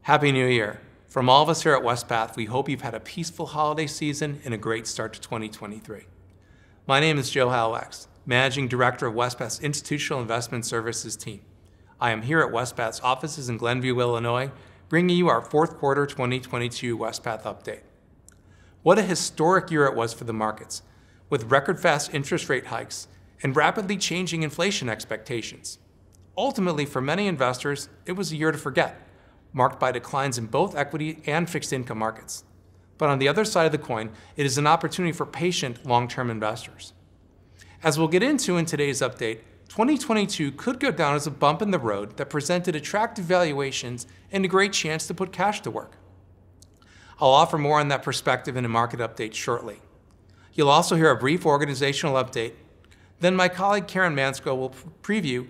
Happy New Year. From all of us here at Wespath, we hope you've had a peaceful holiday season and a great start to 2023. My name is Joe Halwax, Managing Director of Wespath's Institutional Investment Services team. I am here at Wespath's offices in Glenview, Illinois, bringing you our fourth quarter 2022 Wespath update. What a historic year it was for the markets, with record-fast interest rate hikes and rapidly changing inflation expectations. Ultimately, for many investors, it was a year to forget, marked by declines in both equity and fixed income markets. But on the other side of the coin, it is an opportunity for patient long-term investors. As we'll get into in today's update, 2022 could go down as a bump in the road that presented attractive valuations and a great chance to put cash to work. I'll offer more on that perspective in a market update shortly. You'll also hear a brief organizational update. Then my colleague Karen Manczko will preview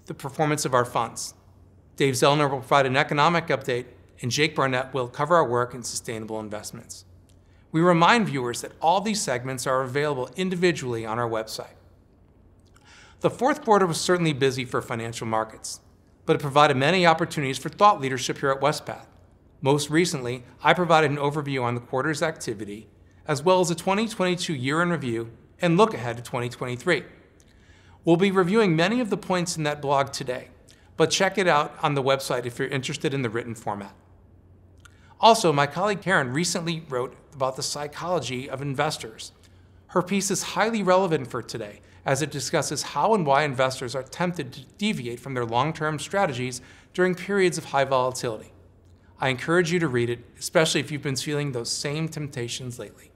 the performance of our funds. Dave Zellner will provide an economic update, and Barnett will cover our work in sustainable investments. We remind viewers that all these segments are available individually on our website. The fourth quarter was certainly busy for financial markets, but it provided many opportunities for thought leadership here at Wespath. Most recently, I provided an overview on the quarter's activity, as well as a 2022 year in review and look ahead to 2023. We'll be reviewing many of the points in that blog today, but check it out on the website if you're interested in the written format. Also, my colleague Karen recently wrote about the psychology of investors. Her piece is highly relevant for today, as it discusses how and why investors are tempted to deviate from their long-term strategies during periods of high volatility. I encourage you to read it, especially if you've been feeling those same temptations lately.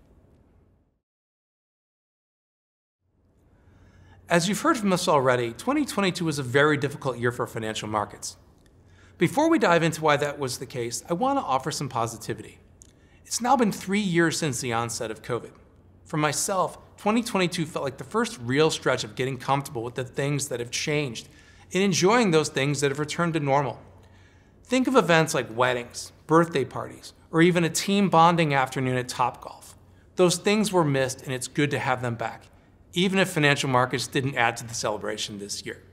As you've heard from us already, 2022 was a very difficult year for financial markets. Before we dive into why that was the case, I want to offer some positivity. It's now been 3 years since the onset of COVID. For myself, 2022 felt like the first real stretch of getting comfortable with the things that have changed and enjoying those things that have returned to normal. Think of events like weddings, birthday parties, or even a team bonding afternoon at Topgolf. Those things were missed, and it's good to have them back, even if financial markets didn't add to the celebration this year.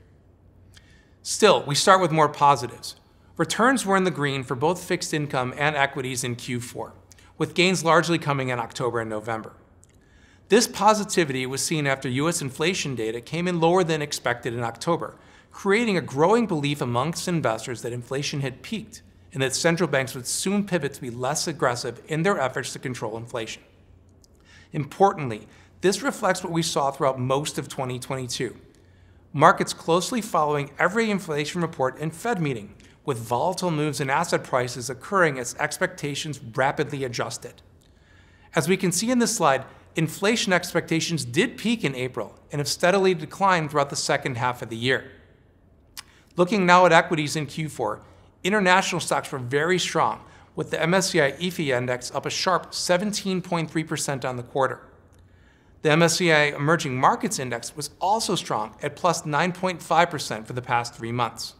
Still, we start with more positives. Returns were in the green for both fixed income and equities in Q4, with gains largely coming in October and November. This positivity was seen after U.S. inflation data came in lower than expected in October, creating a growing belief amongst investors that inflation had peaked and that central banks would soon pivot to be less aggressive in their efforts to control inflation. Importantly, this reflects what we saw throughout most of 2022. Markets closely following every inflation report and Fed meeting, with volatile moves in asset prices occurring as expectations rapidly adjusted. As we can see in this slide, inflation expectations did peak in April and have steadily declined throughout the second half of the year. Looking now at equities in Q4, international stocks were very strong, with the MSCI EAFE index up a sharp 17.3% on the quarter. The MSCI Emerging Markets Index was also strong at plus 9.5% for the past 3 months.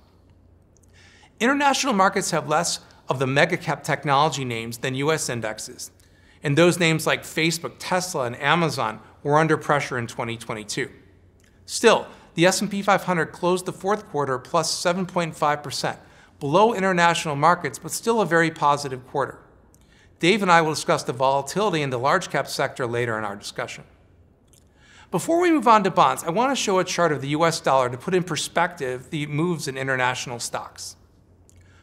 International markets have less of the mega-cap technology names than U.S. indexes, and those names like Facebook, Tesla, and Amazon were under pressure in 2022. Still, the S&P 500 closed the fourth quarter plus 7.5%, below international markets, but still a very positive quarter. Dave and I will discuss the volatility in the large cap sector later in our discussion. Before we move on to bonds, I want to show a chart of the US dollar to put in perspective the moves in international stocks.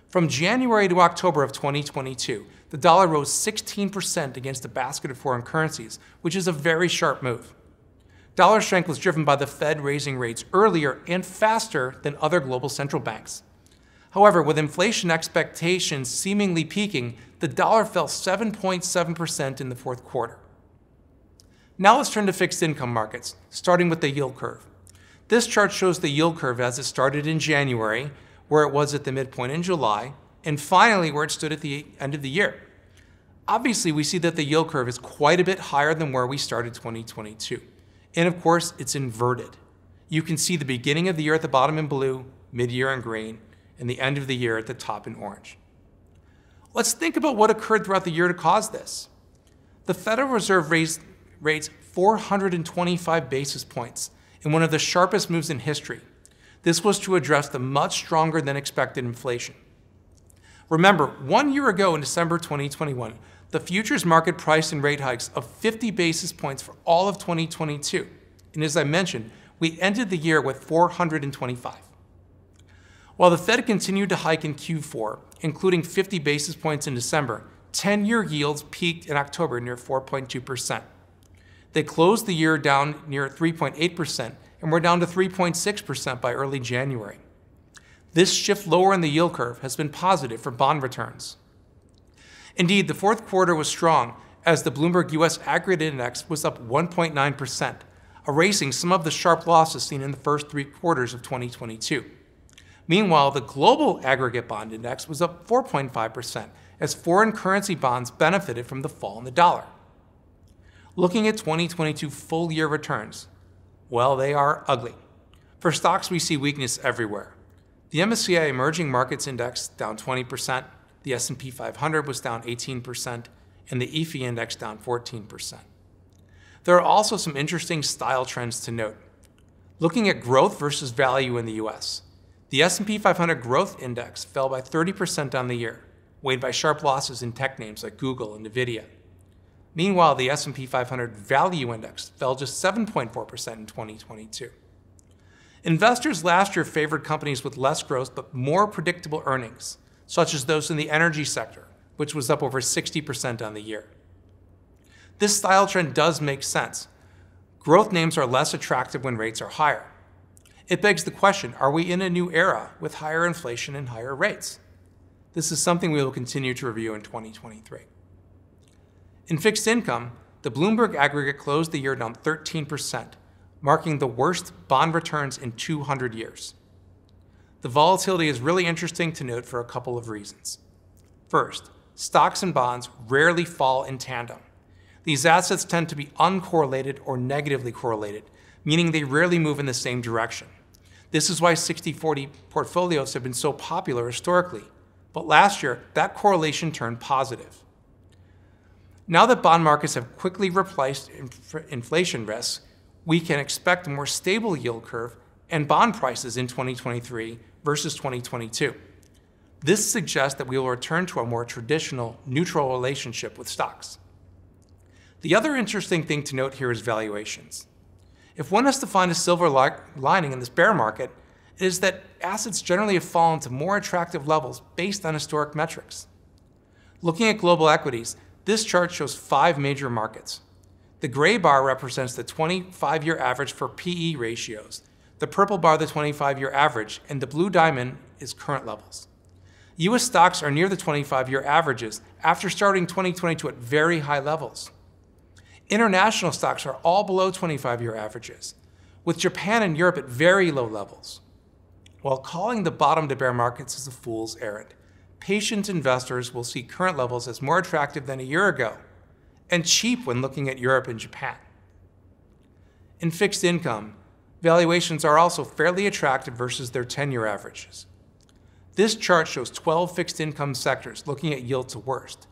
From January to October of 2022, the dollar rose 16% against a basket of foreign currencies, which is a very sharp move. Dollar strength was driven by the Fed raising rates earlier and faster than other global central banks. However, with inflation expectations seemingly peaking, the dollar fell 7.7% in the fourth quarter. Now let's turn to fixed income markets, starting with the yield curve. This chart shows the yield curve as it started in January, where it was at the midpoint in July, and finally where it stood at the end of the year. Obviously, we see that the yield curve is quite a bit higher than where we started 2022. And of course, it's inverted. You can see the beginning of the year at the bottom in blue, mid-year in green, and the end of the year at the top in orange. Let's think about what occurred throughout the year to cause this. The Federal Reserve raised rates 425 basis points in one of the sharpest moves in history. This was to address the much stronger than expected inflation. Remember, 1 year ago in December 2021, the futures market priced in rate hikes of 50 basis points for all of 2022. And as I mentioned, we ended the year with 425. While the Fed continued to hike in Q4, including 50 basis points in December, 10-year yields peaked in October near 4.2%. They closed the year down near 3.8% and were down to 3.6% by early January. This shift lower in the yield curve has been positive for bond returns. Indeed, the fourth quarter was strong as the Bloomberg U.S. Aggregate Index was up 1.9%, erasing some of the sharp losses seen in the first 3 quarters of 2022. Meanwhile, the Global Aggregate Bond Index was up 4.5% as foreign currency bonds benefited from the fall in the dollar. Looking at 2022 full-year returns, well, they are ugly. For stocks, we see weakness everywhere. The MSCI Emerging Markets Index down 20%, the S&P 500 was down 18%, and the EAFE Index down 14%. There are also some interesting style trends to note. Looking at growth versus value in the US, the S&P 500 Growth Index fell by 30% on the year, weighed by sharp losses in tech names like Google and Nvidia. Meanwhile, the S&P 500 Value Index fell just 7.4% in 2022. Investors last year favored companies with less growth but more predictable earnings, such as those in the energy sector, which was up over 60% on the year. This style trend does make sense. Growth names are less attractive when rates are higher. It begs the question, are we in a new era with higher inflation and higher rates? This is something we will continue to review in 2023. In fixed income, the Bloomberg Aggregate closed the year down 13%, marking the worst bond returns in 200 years. The volatility is really interesting to note for a couple of reasons. First, stocks and bonds rarely fall in tandem. These assets tend to be uncorrelated or negatively correlated, meaning they rarely move in the same direction. This is why 60-40 portfolios have been so popular historically, but last year, that correlation turned positive. Now that bond markets have quickly replaced inflation risks, we can expect a more stable yield curve and bond prices in 2023 versus 2022. This suggests that we will return to a more traditional neutral relationship with stocks. The other interesting thing to note here is valuations. If one has to find a silver lining in this bear market, it is that assets generally have fallen to more attractive levels based on historic metrics. Looking at global equities, this chart shows 5 major markets. The gray bar represents the 25-year average for PE ratios, the purple bar the 25-year average, and the blue diamond is current levels. U.S. stocks are near the 25-year averages after starting 2022 at very high levels. International stocks are all below 25-year averages, with Japan and Europe at very low levels. While calling the bottom to bear markets is a fool's errand, patient investors will see current levels as more attractive than a year ago, and cheap when looking at Europe and Japan. In fixed income, valuations are also fairly attractive versus their 10-year averages. This chart shows 12 fixed income sectors looking at yield to worst.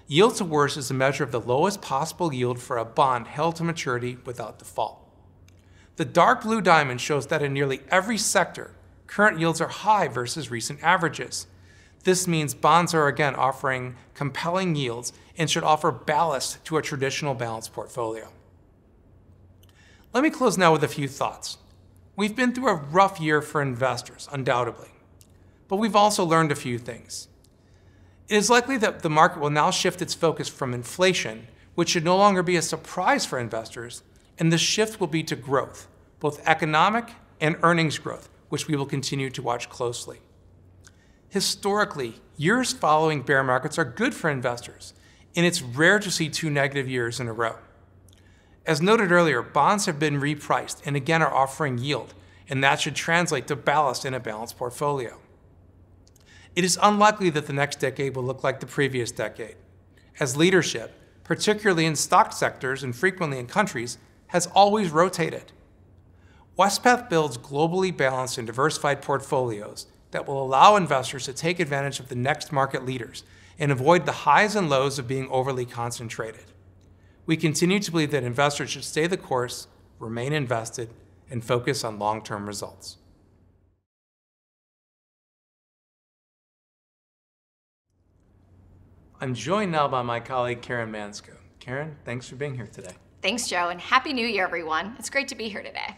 Yield to worst is a measure of the lowest possible yield for a bond held to maturity without default. The dark blue diamond shows that in nearly every sector, current yields are high versus recent averages. This means bonds are again offering compelling yields and should offer ballast to a traditional balanced portfolio. Let me close now with a few thoughts. We've been through a rough year for investors, undoubtedly, but we've also learned a few things. It is likely that the market will now shift its focus from inflation, which should no longer be a surprise for investors, and the shift will be to growth, both economic and earnings growth, which we will continue to watch closely. Historically, years following bear markets are good for investors, and it's rare to see 2 negative years in a row. As noted earlier, bonds have been repriced and again are offering yield, and that should translate to ballast in a balanced portfolio. It is unlikely that the next decade will look like the previous decade, as leadership, particularly in stock sectors and frequently in countries, has always rotated. Wespath builds globally balanced and diversified portfolios that will allow investors to take advantage of the next market leaders and avoid the highs and lows of being overly concentrated. We continue to believe that investors should stay the course, remain invested, and focus on long-term results. I'm joined now by my colleague, Karen Manczko. Karen, thanks for being here today. Thanks, Joe, and Happy New Year, everyone. It's great to be here today.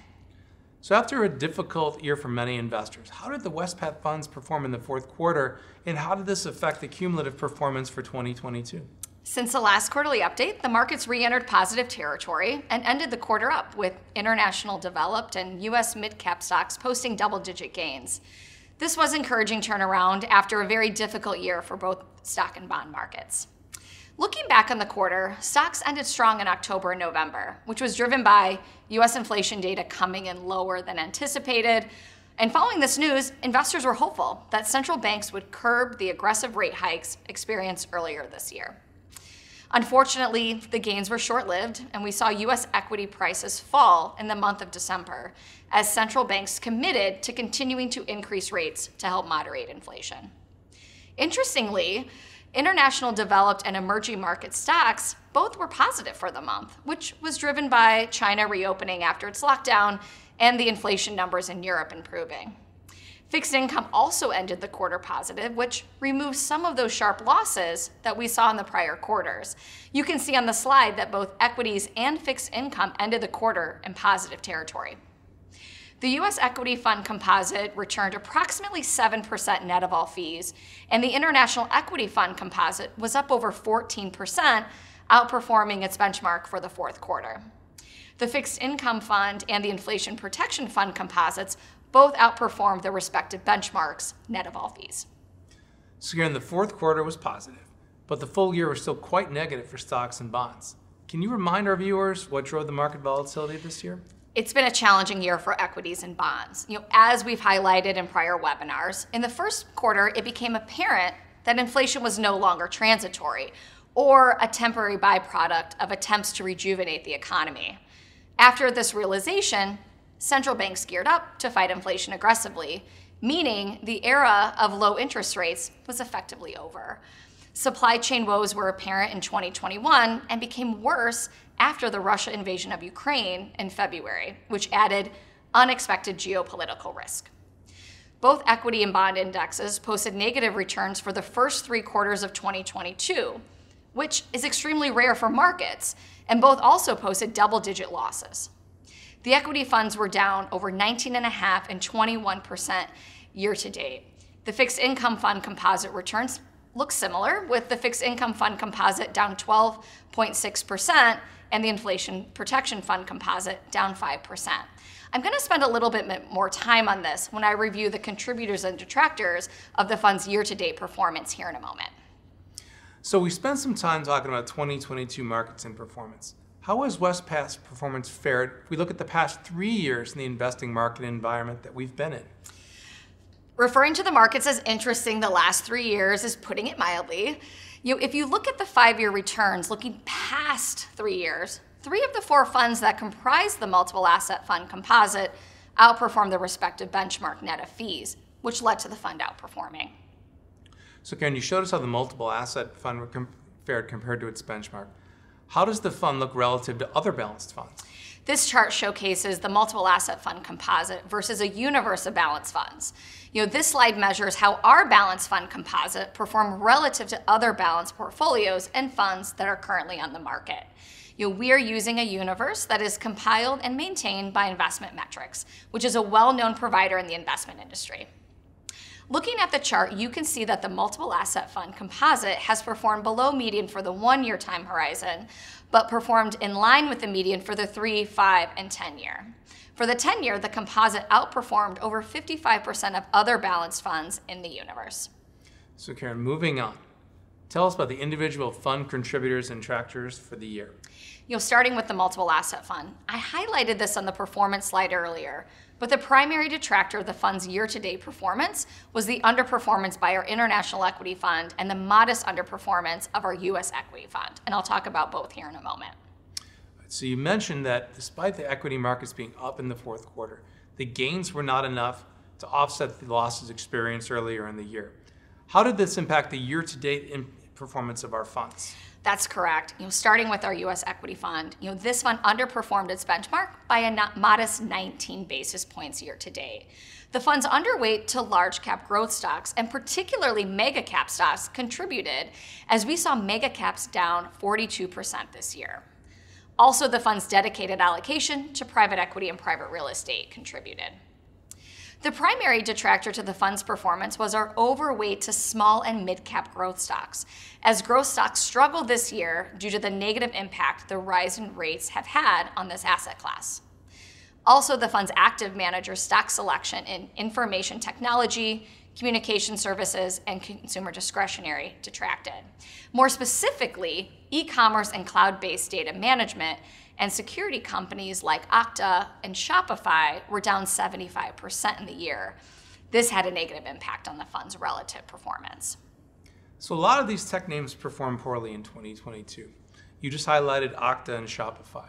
So after a difficult year for many investors, how did the Wespath funds perform in the fourth quarter, and how did this affect the cumulative performance for 2022? Since the last quarterly update, the markets re-entered positive territory and ended the quarter up, with international developed and U.S. mid-cap stocks posting double-digit gains. This was encouraging turnaround after a very difficult year for both stock and bond markets. Looking back on the quarter, stocks ended strong in October and November, which was driven by U.S. inflation data coming in lower than anticipated. And following this news, investors were hopeful that central banks would curb the aggressive rate hikes experienced earlier this year. Unfortunately, the gains were short-lived, and we saw U.S. equity prices fall in the month of December as central banks committed to continuing to increase rates to help moderate inflation. Interestingly, international developed and emerging market stocks both were positive for the month, which was driven by China reopening after its lockdown and the inflation numbers in Europe improving. Fixed income also ended the quarter positive, which removed some of those sharp losses that we saw in the prior quarters. You can see on the slide that both equities and fixed income ended the quarter in positive territory. The U.S. equity fund composite returned approximately 7% net of all fees, and the international equity fund composite was up over 14%, outperforming its benchmark for the fourth quarter. The fixed income fund and the inflation protection fund composites both outperformed their respective benchmarks net of all fees. So again, the fourth quarter was positive, but the full year was still quite negative for stocks and bonds. Can you remind our viewers what drove the market volatility this year? It's been a challenging year for equities and bonds. As we've highlighted in prior webinars, in the first quarter, it became apparent that inflation was no longer transitory or a temporary byproduct of attempts to rejuvenate the economy. After this realization, central banks geared up to fight inflation aggressively, meaning the era of low interest rates was effectively over. Supply chain woes were apparent in 2021 and became worse after the Russia invasion of Ukraine in February, which added unexpected geopolitical risk. Both equity and bond indexes posted negative returns for the first 3 quarters of 2022, which is extremely rare for markets, and both also posted double-digit losses. The equity funds were down over 19.5% and 21% year to date. The fixed income fund composite returns look similar, with the fixed income fund composite down 12.6% and the inflation protection fund composite down 5%. I'm going to spend a little bit more time on this when I review the contributors and detractors of the fund's year-to-date performance here in a moment. So we spent some time talking about 2022 markets and performance. How has Wespath's performance fared if we look at the past 3 years in the investing market environment that we've been in? Referring to the markets as interesting the last 3 years is putting it mildly. If you look at the 5-year returns looking past 3 years, 3 of the 4 funds that comprise the multiple asset fund composite outperformed the respective benchmark net of fees, which led to the fund outperforming. So Karen, you showed us how the multiple asset fund fared compared to its benchmark. How does the fund look relative to other balanced funds? This chart showcases the multiple asset fund composite versus a universe of balanced funds. This slide measures how our balanced fund composite performed relative to other balanced portfolios and funds that are currently on the market. We are using a universe that is compiled and maintained by Investment Metrics, which is a well-known provider in the investment industry. Looking at the chart, you can see that the multiple asset fund composite has performed below median for the 1-year time horizon, but performed in line with the median for the 3, 5, and 10-year. For the 10-year, the composite outperformed over 55% of other balanced funds in the universe. So Karen, moving on. Tell us about the individual fund contributors and detractors for the year. Starting with the multiple asset fund. I highlighted this on the performance slide earlier, but the primary detractor of the fund's year-to-date performance was the underperformance by our international equity fund and the modest underperformance of our U.S. equity fund. And I'll talk about both here in a moment. So you mentioned that despite the equity markets being up in the fourth quarter, the gains were not enough to offset the losses experienced earlier in the year. How did this impact the year-to-date performance of our funds? That's correct. Starting with our U.S. equity fund, this fund underperformed its benchmark by a modest 19 basis points year to date. The fund's underweight to large cap growth stocks and particularly mega cap stocks contributed, as we saw mega caps down 42% this year. Also, the fund's dedicated allocation to private equity and private real estate contributed. The primary detractor to the fund's performance was our overweight to small and mid-cap growth stocks, as growth stocks struggled this year due to the negative impact the rise in rates have had on this asset class. Also, the fund's active manager stock selection in information technology, communication services, and consumer discretionary detracted. More specifically, e-commerce and cloud-based data management and security companies like Okta and Shopify were down 75% in the year. This had a negative impact on the fund's relative performance. So a lot of these tech names performed poorly in 2022. You just highlighted Okta and Shopify.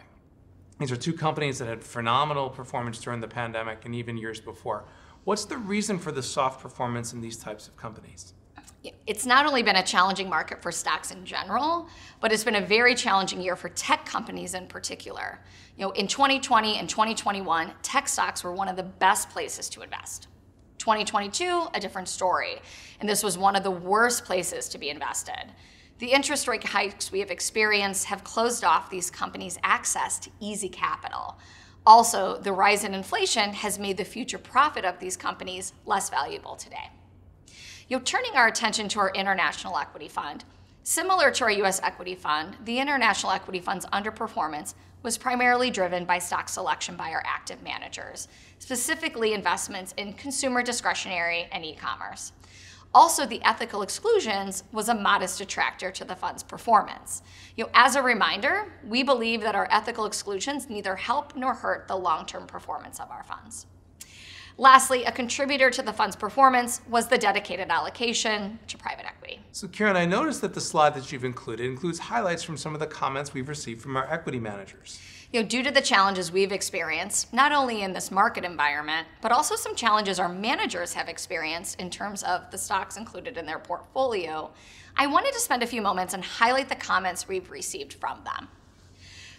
These are two companies that had phenomenal performance during the pandemic and even years before. What's the reason for the soft performance in these types of companies? It's not only been a challenging market for stocks in general, but it's been a very challenging year for tech companies in particular. In 2020 and 2021, tech stocks were one of the best places to invest. 2022, a different story, and this was one of the worst places to be invested. The interest rate hikes we have experienced have closed off these companies' access to easy capital. Also, the rise in inflation has made the future profit of these companies less valuable today. Turning our attention to our international equity fund, similar to our U.S. equity fund, the international equity fund's underperformance was primarily driven by stock selection by our active managers, specifically investments in consumer discretionary and e-commerce. Also, the ethical exclusions was a modest detractor to the fund's performance. As a reminder, we believe that our ethical exclusions neither help nor hurt the long-term performance of our funds. Lastly, a contributor to the fund's performance was the dedicated allocation to private equity. So Karen, I noticed that the slide that you've included includes highlights from some of the comments we've received from our equity managers. Due to the challenges we've experienced, not only in this market environment, but also some challenges our managers have experienced in terms of the stocks included in their portfolio, I wanted to spend a few moments and highlight the comments we've received from them.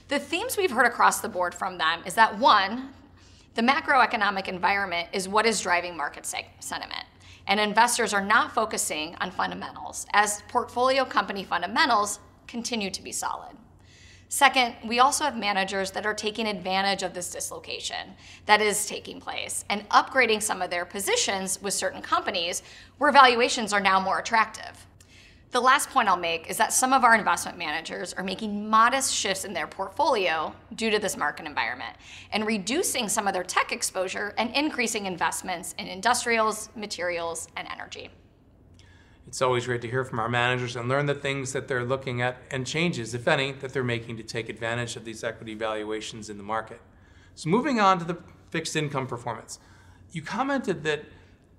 The themes we've heard across the board from them is that, one, the macroeconomic environment is what is driving market sentiment, and investors are not focusing on fundamentals, as portfolio company fundamentals continue to be solid. Second, we also have managers that are taking advantage of this dislocation that is taking place and upgrading some of their positions with certain companies where valuations are now more attractive. The last point I'll make is that some of our investment managers are making modest shifts in their portfolio due to this market environment and reducing some of their tech exposure and increasing investments in industrials, materials, and energy. It's always great to hear from our managers and learn the things that they're looking at and changes, if any, that they're making to take advantage of these equity valuations in the market. So moving on to the fixed income performance. You commented that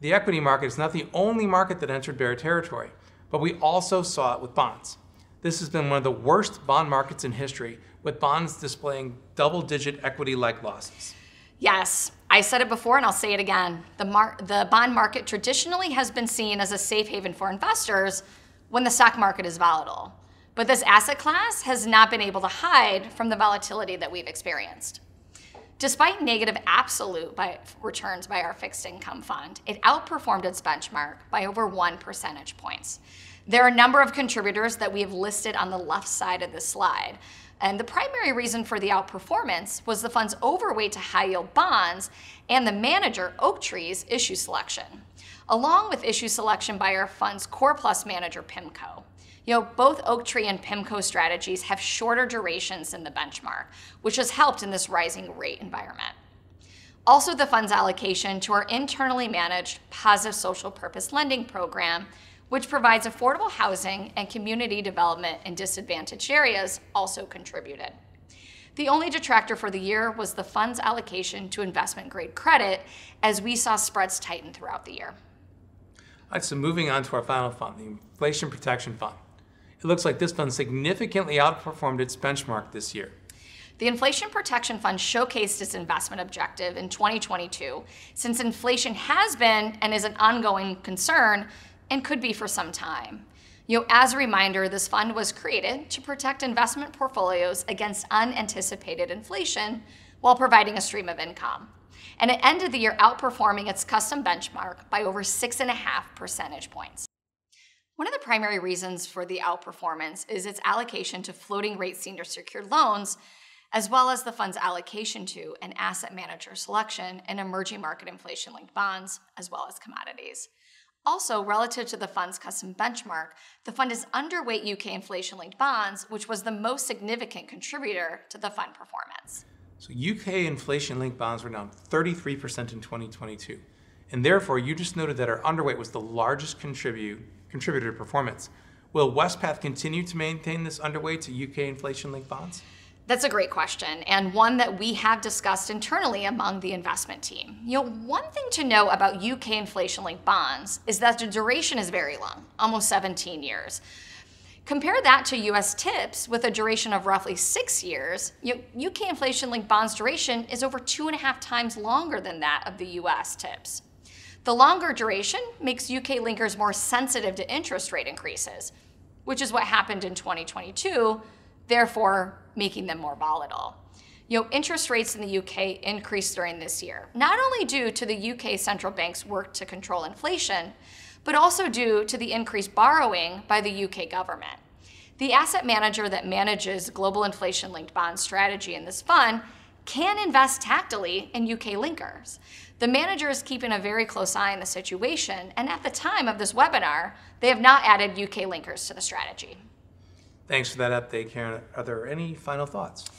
the equity market is not the only market that entered bear territory, but we also saw it with bonds. This has been one of the worst bond markets in history, with bonds displaying double-digit equity-like losses. Yes, I said it before and I'll say it again. The bond market traditionally has been seen as a safe haven for investors when the stock market is volatile. But this asset class has not been able to hide from the volatility that we've experienced. Despite negative absolute returns by our fixed income fund, it outperformed its benchmark by over 1 percentage points. There are a number of contributors that we have listed on the left side of this slide. And the primary reason for the outperformance was the fund's overweight to high-yield bonds and the manager, Oaktree's, issue selection, along with issue selection by our fund's Core Plus manager, PIMCO. Both Oaktree and PIMCO strategies have shorter durations than the benchmark, which has helped in this rising rate environment. Also, the fund's allocation to our internally managed positive social purpose lending program, which provides affordable housing and community development in disadvantaged areas, also contributed. The only detractor for the year was the fund's allocation to investment-grade credit, as we saw spreads tighten throughout the year. All right, so moving on to our final fund, the Inflation Protection Fund. It looks like this fund significantly outperformed its benchmark this year. The Inflation Protection Fund showcased its investment objective in 2022, since inflation has been and is an ongoing concern and could be for some time. As a reminder, this fund was created to protect investment portfolios against unanticipated inflation while providing a stream of income. and it ended the year outperforming its custom benchmark by over 6.5 percentage points. One of the primary reasons for the outperformance is its allocation to floating rate senior secured loans, as well as the fund's allocation to an asset manager selection in emerging market inflation-linked bonds, as well as commodities. Also, relative to the fund's custom benchmark, the fund is underweight UK inflation-linked bonds, which was the most significant contributor to the fund performance. So UK inflation-linked bonds were down 33% in 2022. And therefore, you just noted that our underweight was the largest contributor to performance. Will Wespath continue to maintain this underweight to UK inflation-linked bonds? That's a great question, and one that we have discussed internally among the investment team. One thing to know about UK inflation-linked bonds is that the duration is very long, almost 17 years. Compare that to US TIPS with a duration of roughly 6 years. UK inflation-linked bonds duration is over 2.5 times longer than that of the US TIPS. The longer duration makes UK linkers more sensitive to interest rate increases, which is what happened in 2022, therefore making them more volatile. Interest rates in the UK increased during this year, not only due to the UK central bank's work to control inflation, but also due to the increased borrowing by the UK government. The asset manager that manages global inflation-linked bond strategy in this fund can invest tactically in UK linkers. The manager is keeping a very close eye on the situation, and at the time of this webinar, they have not added UK linkers to the strategy. Thanks for that update, Karen. Are there any final thoughts?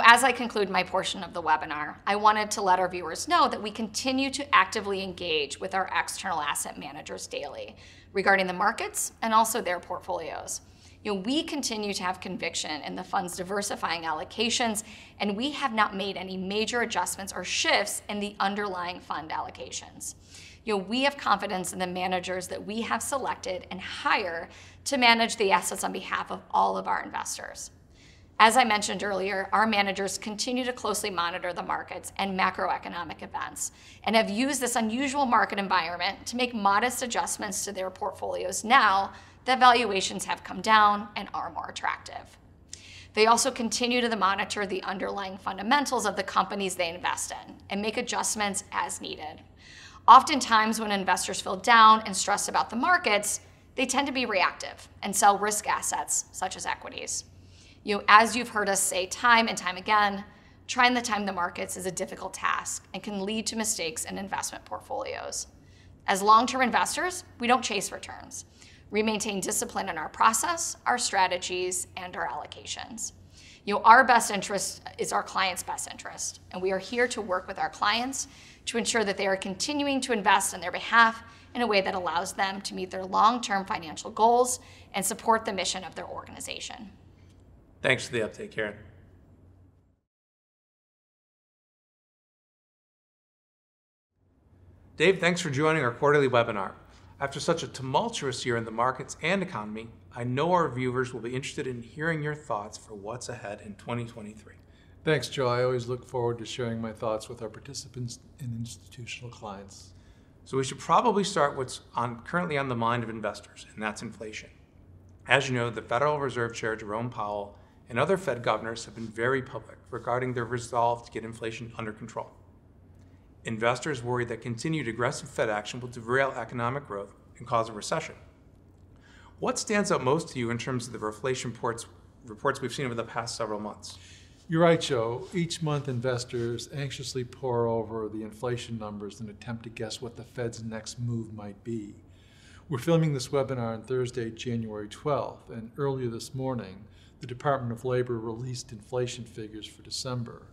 As I conclude my portion of the webinar, I wanted to let our viewers know that we continue to actively engage with our external asset managers daily regarding the markets and also their portfolios. We continue to have conviction in the fund's diversifying allocations, and we have not made any major adjustments or shifts in the underlying fund allocations. We have confidence in the managers that we have selected and hire to manage the assets on behalf of all of our investors. As I mentioned earlier, our managers continue to closely monitor the markets and macroeconomic events and have used this unusual market environment to make modest adjustments to their portfolios now that valuations have come down and are more attractive. They also continue to monitor the underlying fundamentals of the companies they invest in and make adjustments as needed. Oftentimes, when investors feel down and stressed about the markets, they tend to be reactive and sell risk assets such as equities. As you've heard us say time and time again, trying to time the markets is a difficult task and can lead to mistakes in investment portfolios. As long-term investors, we don't chase returns. We maintain discipline in our process, our strategies, and our allocations. Our best interest is our clients' best interest, and we are here to work with our clients to ensure that they are continuing to invest on their behalf in a way that allows them to meet their long-term financial goals and support the mission of their organization. Thanks for the update, Karen. Dave, thanks for joining our quarterly webinar. After such a tumultuous year in the markets and economy, I know our viewers will be interested in hearing your thoughts for what's ahead in 2023. Thanks, Joe. I always look forward to sharing my thoughts with our participants and institutional clients. So we should probably start what's currently on the mind of investors, and that's inflation. As you know, the Federal Reserve Chair Jerome Powell and other Fed governors have been very public regarding their resolve to get inflation under control. Investors worry that continued aggressive Fed action will derail economic growth and cause a recession. What stands out most to you in terms of the inflation reports we've seen over the past several months? You're right, Joe. Each month, investors anxiously pore over the inflation numbers and attempt to guess what the Fed's next move might be. We're filming this webinar on Thursday, January 12th, and earlier this morning, the Department of Labor released inflation figures for December.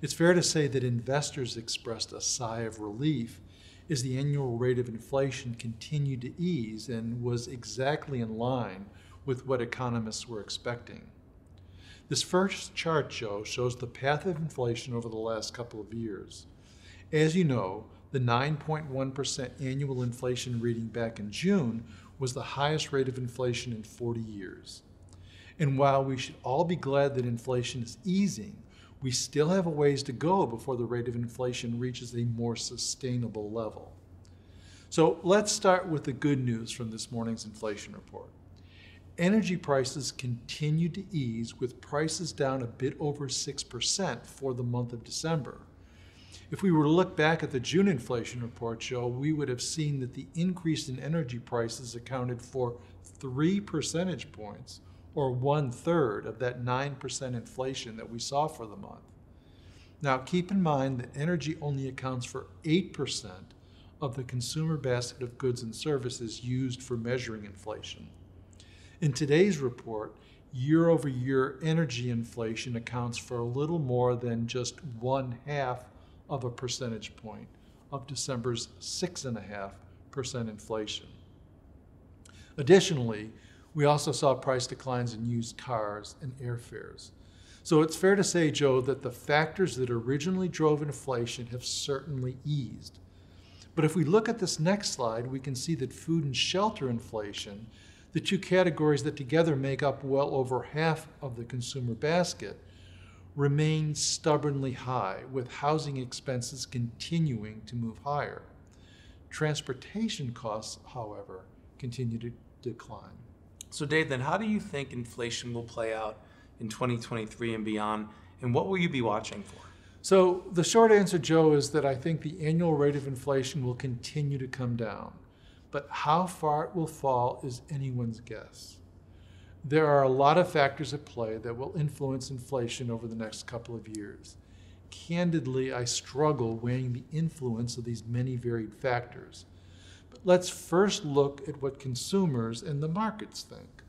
It's fair to say that investors expressed a sigh of relief as the annual rate of inflation continued to ease and was exactly in line with what economists were expecting. This first chart, Joe, shows the path of inflation over the last couple of years. As you know, the 9.1% annual inflation reading back in June was the highest rate of inflation in 40 years. And while we should all be glad that inflation is easing, we still have a ways to go before the rate of inflation reaches a more sustainable level. So let's start with the good news from this morning's inflation report. Energy prices continue to ease, with prices down a bit over 6% for the month of December. If we were to look back at the June inflation report, Joe, we would have seen that the increase in energy prices accounted for 3 percentage points, or 1/3 of that 9% inflation that we saw for the month. Now, keep in mind that energy only accounts for 8% of the consumer basket of goods and services used for measuring inflation. In today's report, year-over-year energy inflation accounts for a little more than just 1/2 of a percentage point of December's 6.5% inflation. Additionally, we also saw price declines in used cars and airfares. So it's fair to say, Joe, that the factors that originally drove inflation have certainly eased. But if we look at this next slide, we can see that food and shelter inflation, the two categories that together make up well over half of the consumer basket, remain stubbornly high, with housing expenses continuing to move higher. Transportation costs, however, continue to decline. So Dave, then how do you think inflation will play out in 2023 and beyond, and what will you be watching for? So the short answer, Joe, is that I think the annual rate of inflation will continue to come down, but how far it will fall is anyone's guess. There are a lot of factors at play that will influence inflation over the next couple of years. Candidly, I struggle weighing the influence of these many varied factors. But let's first look at what consumers and the markets think.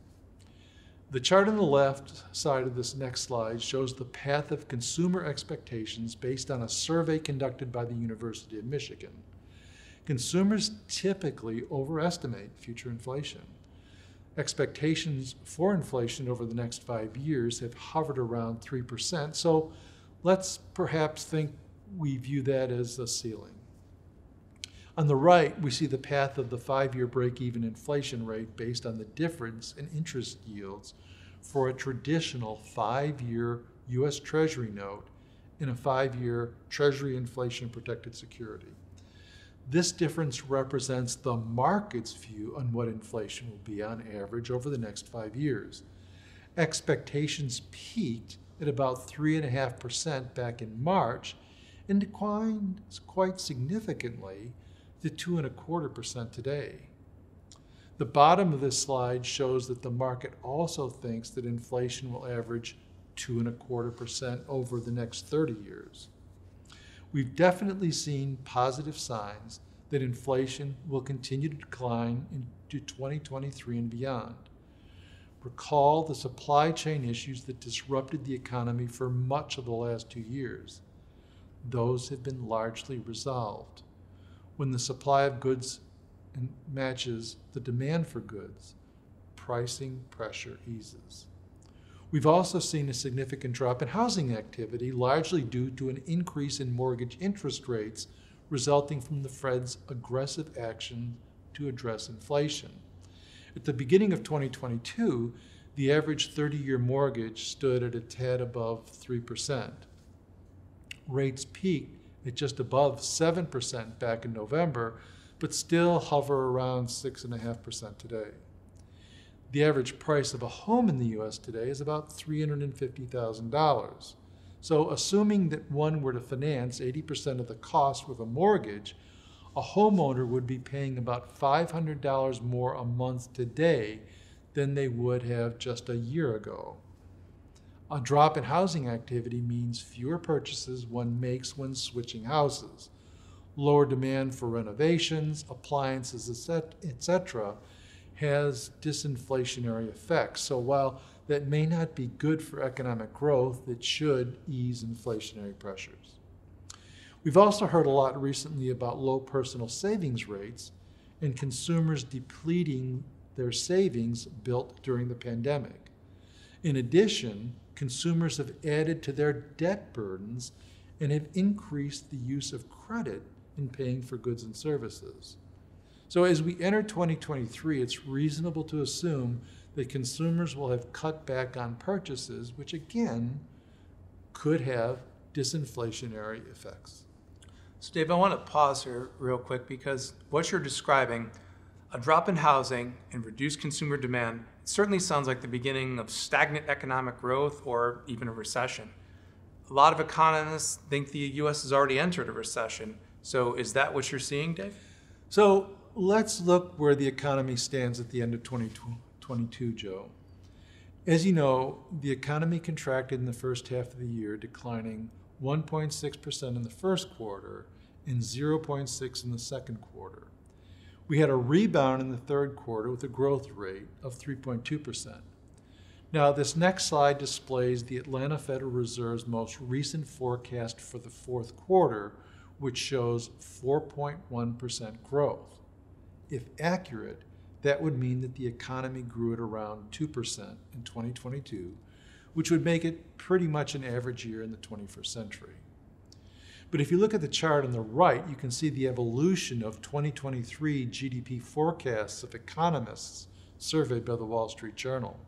The chart on the left side of this next slide shows the path of consumer expectations based on a survey conducted by the University of Michigan. Consumers typically overestimate future inflation. Expectations for inflation over the next 5 years have hovered around 3%, so let's perhaps think we view that as a ceiling. On the right, we see the path of the 5-year break-even inflation rate based on the difference in interest yields for a traditional 5-year U.S. Treasury note and a 5-year Treasury inflation-protected security. This difference represents the market's view on what inflation will be on average over the next 5 years. Expectations peaked at about 3.5% back in March and declined quite significantly to 2.25% today. The bottom of this slide shows that the market also thinks that inflation will average 2.25% over the next 30 years. We've definitely seen positive signs that inflation will continue to decline into 2023 and beyond. Recall the supply chain issues that disrupted the economy for much of the last 2 years. Those have been largely resolved. When the supply of goods matches the demand for goods, pricing pressure eases. We've also seen a significant drop in housing activity, largely due to an increase in mortgage interest rates resulting from the Fed's aggressive action to address inflation. At the beginning of 2022, the average 30-year mortgage stood at a tad above 3%. Rates peaked at just above 7% back in November, but still hover around 6.5% today. The average price of a home in the U.S. today is about $350,000. So assuming that one were to finance 80% of the cost with a mortgage, a homeowner would be paying about $500 more a month today than they would have just a year ago. A drop in housing activity means fewer purchases one makes when switching houses, lower demand for renovations, appliances, etc., has disinflationary effects. So while that may not be good for economic growth, it should ease inflationary pressures. We've also heard a lot recently about low personal savings rates and consumers depleting their savings built during the pandemic. In addition, consumers have added to their debt burdens and have increased the use of credit in paying for goods and services. So as we enter 2023, it's reasonable to assume that consumers will have cut back on purchases, which again could have disinflationary effects. So Dave, I want to pause here real quick because what you're describing, a drop in housing and reduced consumer demand, it certainly sounds like the beginning of stagnant economic growth or even a recession. A lot of economists think the U.S. has already entered a recession. So is that what you're seeing, Dave? So let's look where the economy stands at the end of 2022, Joe. As you know, the economy contracted in the first half of the year, declining 1.6% in the first quarter and 0.6% in the second quarter. We had a rebound in the third quarter with a growth rate of 3.2%. Now, this next slide displays the Atlanta Federal Reserve's most recent forecast for the fourth quarter, which shows 4.1% growth. If accurate, that would mean that the economy grew at around 2% in 2022, which would make it pretty much an average year in the 21st century. But if you look at the chart on the right, you can see the evolution of 2023 GDP forecasts of economists surveyed by the Wall Street Journal.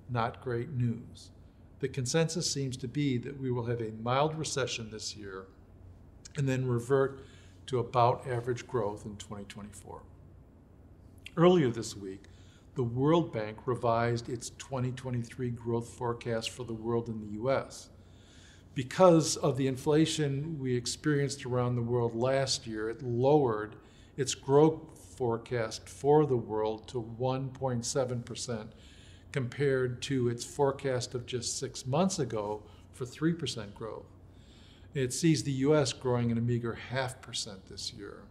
Not great news. The consensus seems to be that we will have a mild recession this year and then revert to about average growth in 2024. Earlier this week, the World Bank revised its 2023 growth forecast for the world and the U.S. Because of the inflation we experienced around the world last year, it lowered its growth forecast for the world to 1.7% compared to its forecast of just 6 months ago for 3% growth. It sees the U.S. growing at a meager 0.5% this year.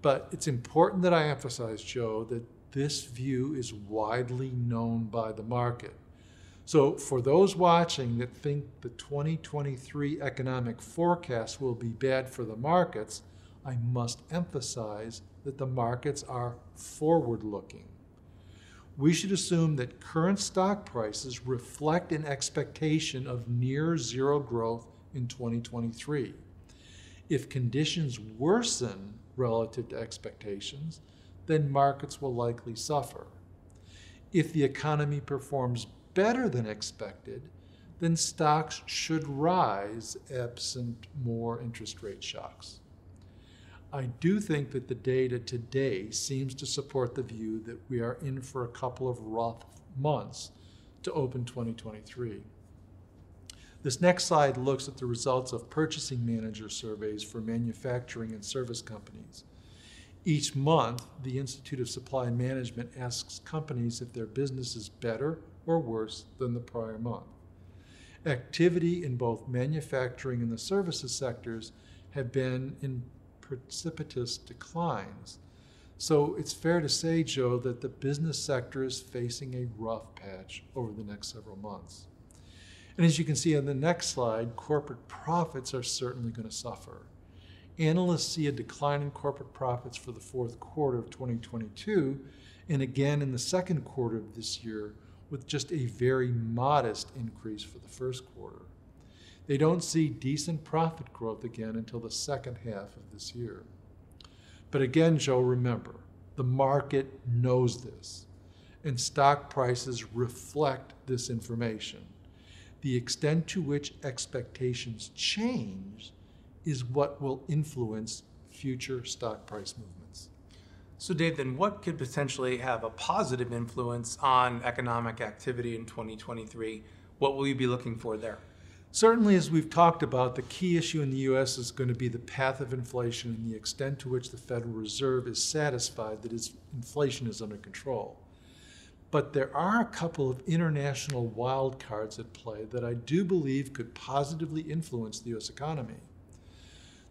But it's important that I emphasize, Joe, that this view is widely known by the market. So for those watching that think the 2023 economic forecast will be bad for the markets, I must emphasize that the markets are forward-looking. We should assume that current stock prices reflect an expectation of near zero growth in 2023. If conditions worsen relative to expectations, then markets will likely suffer. If the economy performs better than expected, then stocks should rise absent more interest rate shocks. I do think that the data today seems to support the view that we are in for a couple of rough months to open 2023. This next slide looks at the results of purchasing manager surveys for manufacturing and service companies. Each month, the Institute of Supply Management asks companies if their business is better or worse than the prior month. Activity in both manufacturing and the services sectors have been in precipitous declines. So it's fair to say, Joe, that the business sector is facing a rough patch over the next several months. And as you can see on the next slide, corporate profits are certainly going to suffer. Analysts see a decline in corporate profits for the fourth quarter of 2022 and again in the second quarter of this year, with just a very modest increase for the first quarter. They don't see decent profit growth again until the second half of this year. But again, Joe, remember, the market knows this, and stock prices reflect this information. The extent to which expectations change is what will influence future stock price movements. So Dave, then what could potentially have a positive influence on economic activity in 2023? What will you be looking for there? Certainly, as we've talked about, the key issue in the U.S. is going to be the path of inflation and the extent to which the Federal Reserve is satisfied that its inflation is under control. But there are a couple of international wild cards at play that I do believe could positively influence the U.S. economy.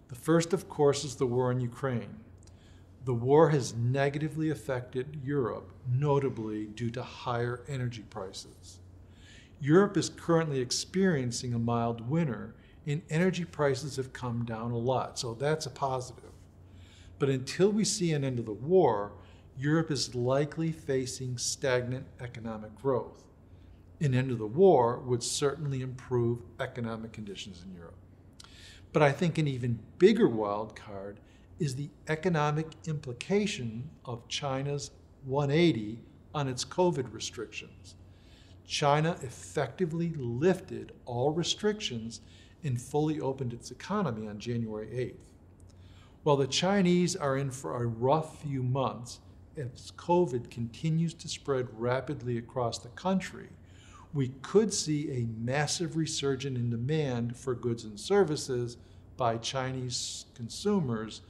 The first, of course, is the war in Ukraine. The war has negatively affected Europe, notably due to higher energy prices. Europe is currently experiencing a mild winter, and energy prices have come down a lot, so that's a positive. But until we see an end of the war, Europe is likely facing stagnant economic growth. An end of the war would certainly improve economic conditions in Europe. But I think an even bigger wild card is the economic implication of China's 180 on its COVID restrictions. China effectively lifted all restrictions and fully opened its economy on January 8th. While the Chinese are in for a rough few months, as COVID continues to spread rapidly across the country, we could see a massive resurgence in demand for goods and services by Chinese consumers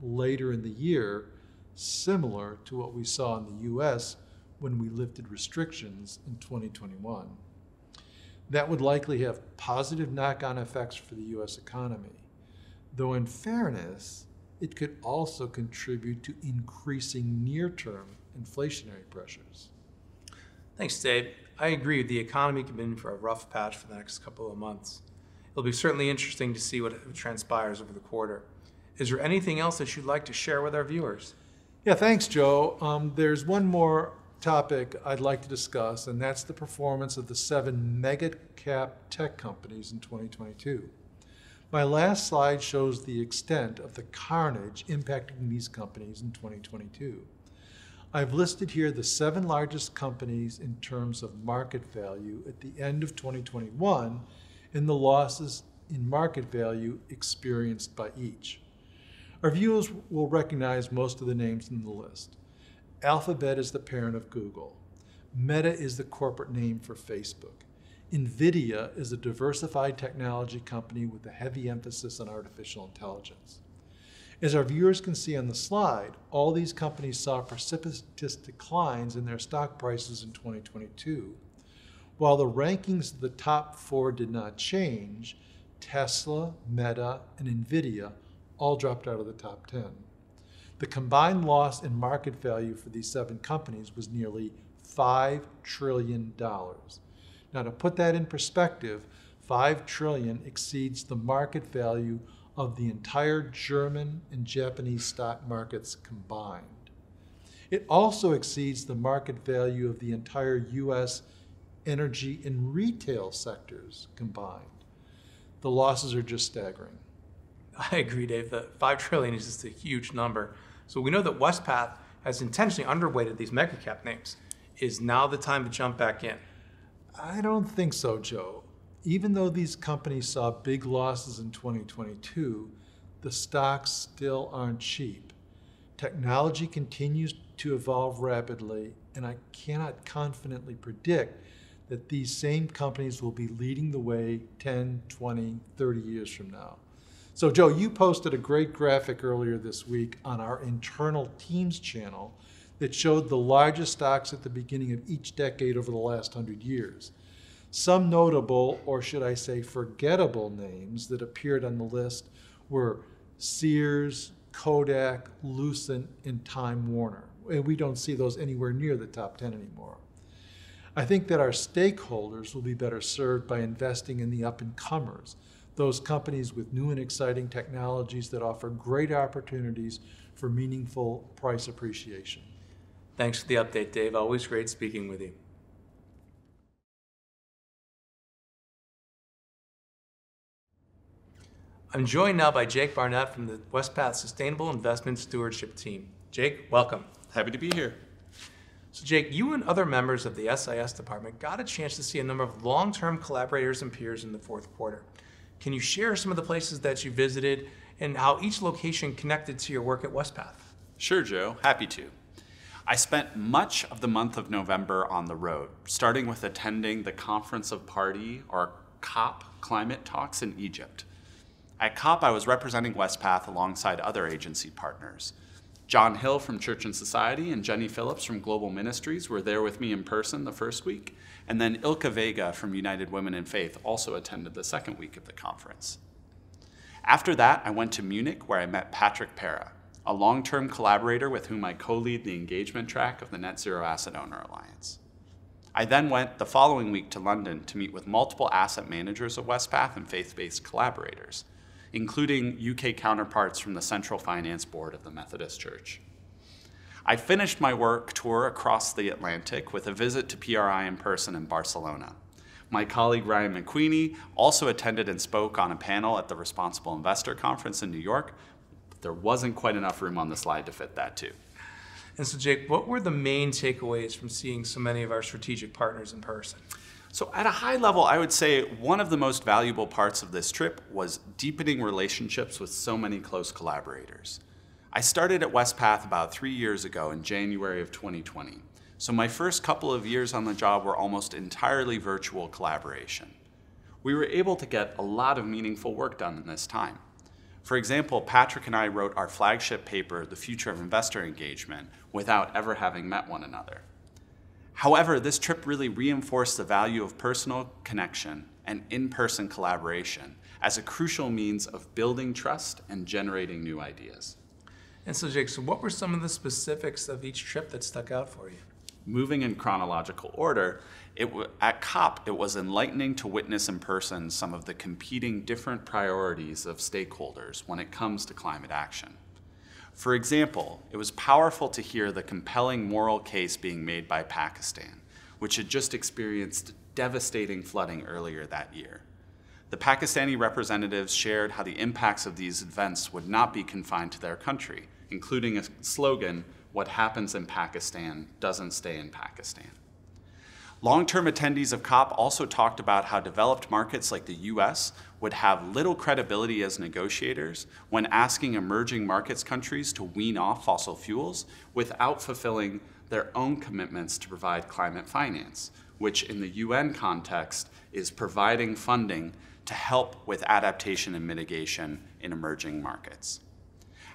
later in the year, similar to what we saw in the US when we lifted restrictions in 2021. That would likely have positive knock-on effects for the US economy, though in fairness, it could also contribute to increasing near-term inflationary pressures. Thanks, Dave. I agree, the economy could be in for a rough patch for the next couple of months. It'll be certainly interesting to see what transpires over the quarter. Is there anything else that you'd like to share with our viewers? Yeah, thanks, Joe. There's one more topic I'd like to discuss, and that's the performance of the 7 mega-cap tech companies in 2022. My last slide shows the extent of the carnage impacting these companies in 2022. I've listed here the 7 largest companies in terms of market value at the end of 2021 and the losses in market value experienced by each. Our viewers will recognize most of the names in the list. Alphabet is the parent of Google. Meta is the corporate name for Facebook. NVIDIA is a diversified technology company with a heavy emphasis on artificial intelligence. As our viewers can see on the slide, all these companies saw precipitous declines in their stock prices in 2022. While the rankings of the top 4 did not change, Tesla, Meta, and NVIDIA all dropped out of the top 10. The combined loss in market value for these 7 companies was nearly $5 trillion. Now, to put that in perspective, $5 trillion exceeds the market value of the entire German and Japanese stock markets combined. It also exceeds the market value of the entire US energy and retail sectors combined. The losses are just staggering. I agree, Dave. The $5 trillion is just a huge number. So we know that Wespath has intentionally underweighted these mega cap names. Is now the time to jump back in? I don't think so, Joe. Even though these companies saw big losses in 2022, the stocks still aren't cheap. Technology continues to evolve rapidly, and I cannot confidently predict that these same companies will be leading the way 10, 20, 30 years from now. So, Joe, you posted a great graphic earlier this week on our internal Teams channel that showed the largest stocks at the beginning of each decade over the last 100 years. Some notable, or should I say forgettable, names that appeared on the list were Sears, Kodak, Lucent, and Time Warner. And we don't see those anywhere near the top 10 anymore. I think that our stakeholders will be better served by investing in the up-and-comers, those companies with new and exciting technologies that offer great opportunities for meaningful price appreciation. Thanks for the update, Dave. Always great speaking with you. I'm joined now by Jake Barnett from the Wespath Sustainable Investment Stewardship team. Jake, welcome. Happy to be here. So Jake, you and other members of the SIS department got a chance to see a number of long-term collaborators and peers in the fourth quarter. Can you share some of the places that you visited and how each location connected to your work at Wespath? Sure, Joe. Happy to. I spent much of the month of November on the road, starting with attending the Conference of Party, or COP, climate talks in Egypt. At COP, I was representing Wespath alongside other agency partners. John Hill from Church and Society and Jenny Phillips from Global Ministries were there with me in person the first week, and then Ilka Vega from United Women in Faith also attended the second week of the conference. After that, I went to Munich, where I met Patrick Para, a long-term collaborator with whom I co-lead the engagement track of the Net Zero Asset Owner Alliance. I then went the following week to London to meet with multiple asset managers of Wespath and faith-based collaborators, including UK counterparts from the Central Finance Board of the Methodist Church. I finished my work tour across the Atlantic with a visit to PRI in person in Barcelona. My colleague Ryan McQueenie also attended and spoke on a panel at the Responsible Investor Conference in New York. But there wasn't quite enough room on the slide to fit that too. And so Jake, what were the main takeaways from seeing so many of our strategic partners in person? So at a high level, I would say one of the most valuable parts of this trip was deepening relationships with so many close collaborators. I started at Wespath about 3 years ago in January of 2020. So my first couple of years on the job were almost entirely virtual collaboration. We were able to get a lot of meaningful work done in this time. For example, Patrick and I wrote our flagship paper, The Future of Investor Engagement, without ever having met one another. However, this trip really reinforced the value of personal connection and in-person collaboration as a crucial means of building trust and generating new ideas. And so, Jake, so what were some of the specifics of each trip that stuck out for you? Moving in chronological order, at COP, it was enlightening to witness in person some of the competing different priorities of stakeholders when it comes to climate action. For example, it was powerful to hear the compelling moral case being made by Pakistan, which had just experienced devastating flooding earlier that year. The Pakistani representatives shared how the impacts of these events would not be confined to their country, including a slogan, "What happens in Pakistan doesn't stay in Pakistan." Long-term attendees of COP also talked about how developed markets like the US would have little credibility as negotiators when asking emerging markets countries to wean off fossil fuels without fulfilling their own commitments to provide climate finance, which in the UN context is providing funding to help with adaptation and mitigation in emerging markets.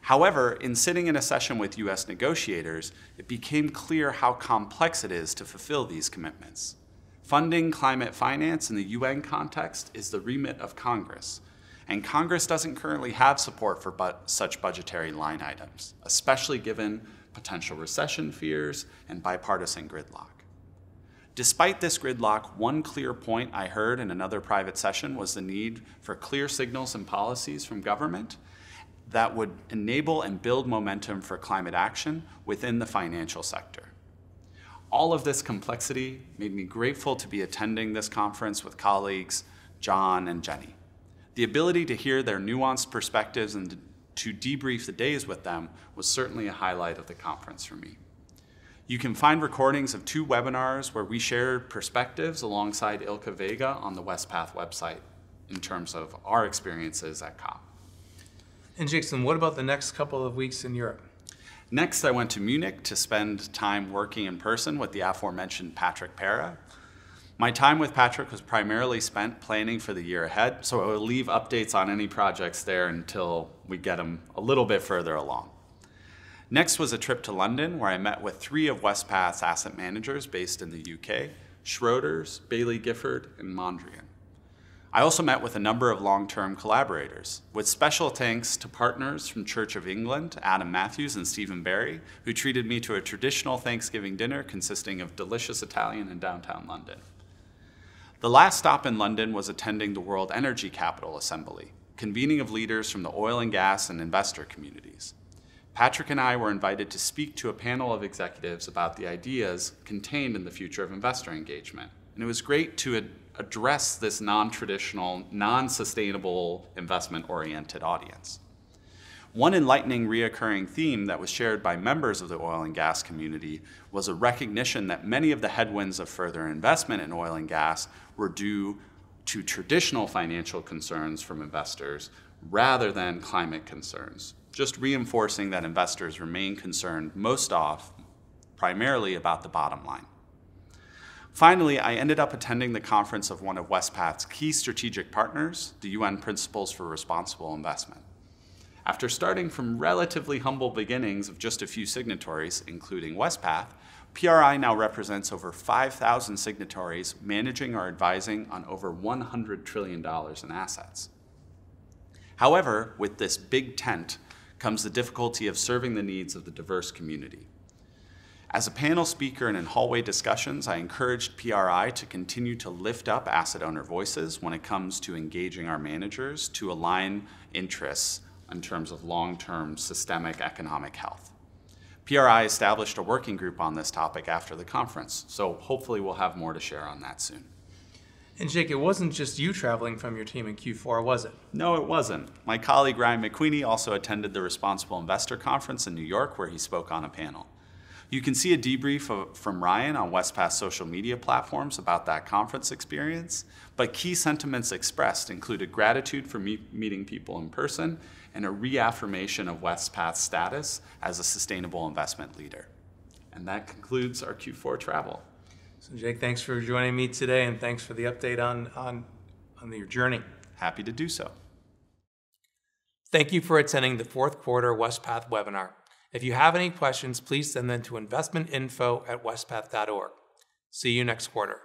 However, in sitting in a session with US negotiators, it became clear how complex it is to fulfill these commitments. Funding climate finance in the UN context is the remit of Congress, and Congress doesn't currently have support for such budgetary line items, especially given potential recession fears and bipartisan gridlock. Despite this gridlock, one clear point I heard in another private session was the need for clear signals and policies from government that would enable and build momentum for climate action within the financial sector. All of this complexity made me grateful to be attending this conference with colleagues John and Jenny. The ability to hear their nuanced perspectives and to debrief the days with them was certainly a highlight of the conference for me. You can find recordings of 2 webinars where we shared perspectives alongside Ilka Vega on the Wespath website in terms of our experiences at COP. And Jason, what about the next couple of weeks in Europe? Next, I went to Munich to spend time working in person with the aforementioned Patrick Pera. My time with Patrick was primarily spent planning for the year ahead, so I will leave updates on any projects there until we get them a little bit further along. Next was a trip to London, where I met with 3 of Wespath's asset managers based in the UK, Schroders, Baillie Gifford, and Mondrian. I also met with a number of long-term collaborators, with special thanks to partners from Church of England, Adam Matthews and Stephen Barry, who treated me to a traditional Thanksgiving dinner consisting of delicious Italian in downtown London. The last stop in London was attending the World Energy Capital Assembly, convening of leaders from the oil and gas and investor communities. Patrick and I were invited to speak to a panel of executives about the ideas contained in the Future of Investor Engagement, and it was great to address this non-traditional, non-sustainable, investment-oriented audience. One enlightening reoccurring theme that was shared by members of the oil and gas community was a recognition that many of the headwinds of further investment in oil and gas were due to traditional financial concerns from investors rather than climate concerns, just reinforcing that investors remain concerned most often primarily about the bottom line. Finally, I ended up attending the conference of one of Wespath's key strategic partners, the UN Principles for Responsible Investment. After starting from relatively humble beginnings of just a few signatories, including Wespath, PRI now represents over 5,000 signatories, managing or advising on over $100 trillion in assets. However, with this big tent comes the difficulty of serving the needs of the diverse community. As a panel speaker and in hallway discussions, I encouraged PRI to continue to lift up asset owner voices when it comes to engaging our managers to align interests in terms of long-term systemic economic health. PRI established a working group on this topic after the conference, so hopefully we'll have more to share on that soon. And Jake, it wasn't just you traveling from your team in Q4, was it? No, it wasn't. My colleague Ryan McQueenie also attended the Responsible Investor Conference in New York, where he spoke on a panel. You can see a debrief from Ryan on Wespath's social media platforms about that conference experience, but key sentiments expressed included gratitude for meeting people in person and a reaffirmation of Wespath's status as a sustainable investment leader. And that concludes our Q4 travel. So Jake, thanks for joining me today, and thanks for the update on your journey. Happy to do so. Thank you for attending the fourth quarter Wespath webinar. If you have any questions, please send them to investmentinfo@wespath.org. See you next quarter.